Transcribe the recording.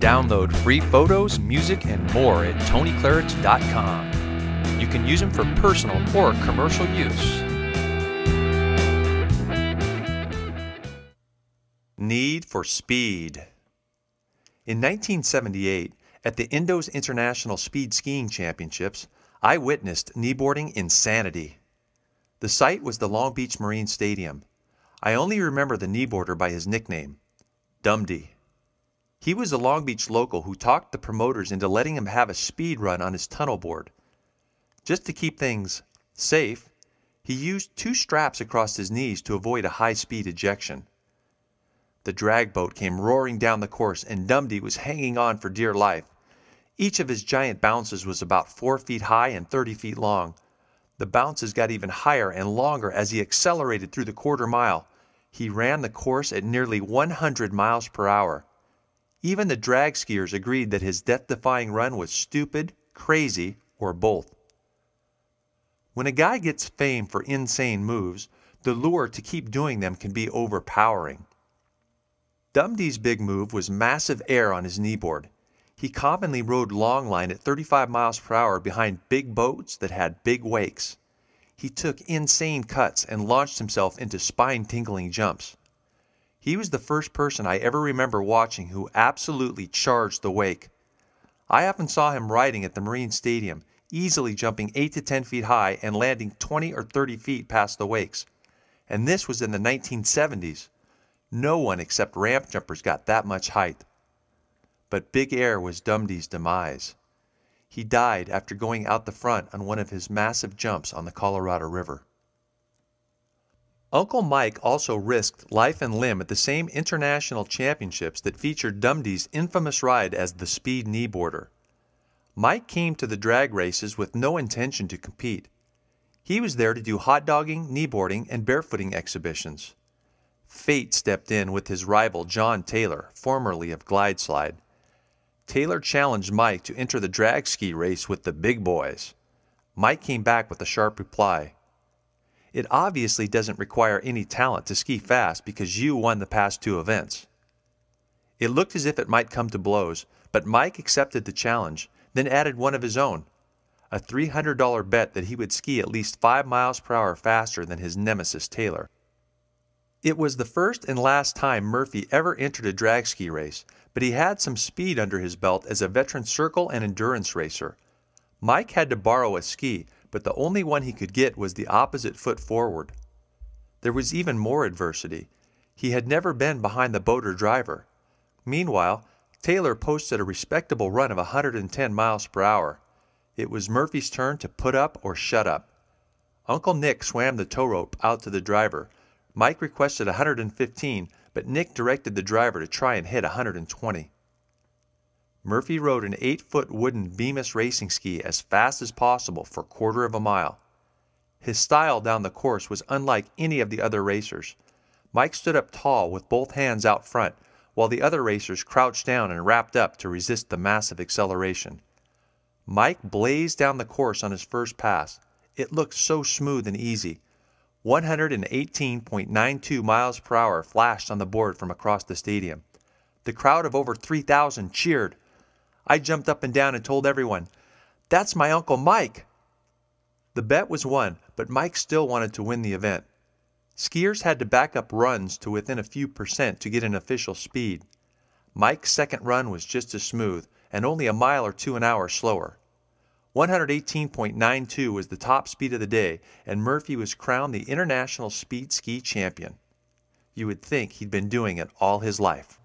Download free photos, music, and more at TonyKlarich.com. You can use them for personal or commercial use. Need for speed. In 1978, at the Indo's International Speed Skiing Championships, I witnessed kneeboarding insanity. The site was the Long Beach Marine Stadium. I only remember the kneeboarder by his nickname, Dumdy. He was a Long Beach local who talked the promoters into letting him have a speed run on his tunnel board. Just to keep things safe, he used 2 straps across his knees to avoid a high-speed ejection. The drag boat came roaring down the course, and Dumdy was hanging on for dear life. Each of his giant bounces was about 4 feet high and 30 feet long. The bounces got even higher and longer as he accelerated through the quarter mile. He ran the course at nearly 100 miles per hour. Even the drag skiers agreed that his death-defying run was stupid, crazy, or both. When a guy gets fame for insane moves, the lure to keep doing them can be overpowering. Dumdy's big move was massive air on his kneeboard. He commonly rode longline at 35 miles per hour behind big boats that had big wakes. He took insane cuts and launched himself into spine-tingling jumps. He was the first person I ever remember watching who absolutely charged the wake. I often saw him riding at the Marine Stadium, easily jumping 8 to 10 feet high and landing 20 or 30 feet past the wakes. And this was in the 1970s. No one except ramp jumpers got that much height. But big air was Dumdy's demise. He died after going out the front on one of his massive jumps on the Colorado River. Uncle Mike also risked life and limb at the same international championships that featured Dumdy's infamous ride as the speed kneeboarder. Mike came to the drag races with no intention to compete. He was there to do hot dogging, kneeboarding, and barefooting exhibitions. Fate stepped in with his rival John Taylor, formerly of Glide Slide. Taylor challenged Mike to enter the drag ski race with the big boys. Mike came back with a sharp reply. It obviously doesn't require any talent to ski fast because you won the past 2 events. It looked as if it might come to blows, but Mike accepted the challenge, then added one of his own, a $300 bet that he would ski at least 5 miles per hour faster than his nemesis Taylor. It was the first and last time Murphy ever entered a drag ski race, but he had some speed under his belt as a veteran circle and endurance racer. Mike had to borrow a ski, but the only one he could get was the opposite foot forward. There was even more adversity. He had never been behind the boat or driver. Meanwhile, Taylor posted a respectable run of 110 miles per hour. It was Murphy's turn to put up or shut up. Uncle Nick swam the tow rope out to the driver. Mike requested 115, but Nick directed the driver to try and hit 120. Murphy rode an 8-foot wooden Bemis racing ski as fast as possible for a quarter of a mile. His style down the course was unlike any of the other racers. Mike stood up tall with both hands out front, while the other racers crouched down and wrapped up to resist the massive acceleration. Mike blazed down the course on his first pass. It looked so smooth and easy. 118.92 miles per hour flashed on the board from across the stadium. The crowd of over 3,000 cheered. I jumped up and down and told everyone, "That's my Uncle Mike!" The bet was won, but Mike still wanted to win the event. Skiers had to back up runs to within a few percent to get an official speed. Mike's second run was just as smooth, and only a mile or 2 an hour slower. 118.92 was the top speed of the day, and Murphy was crowned the International Speed Ski Champion. You would think he'd been doing it all his life.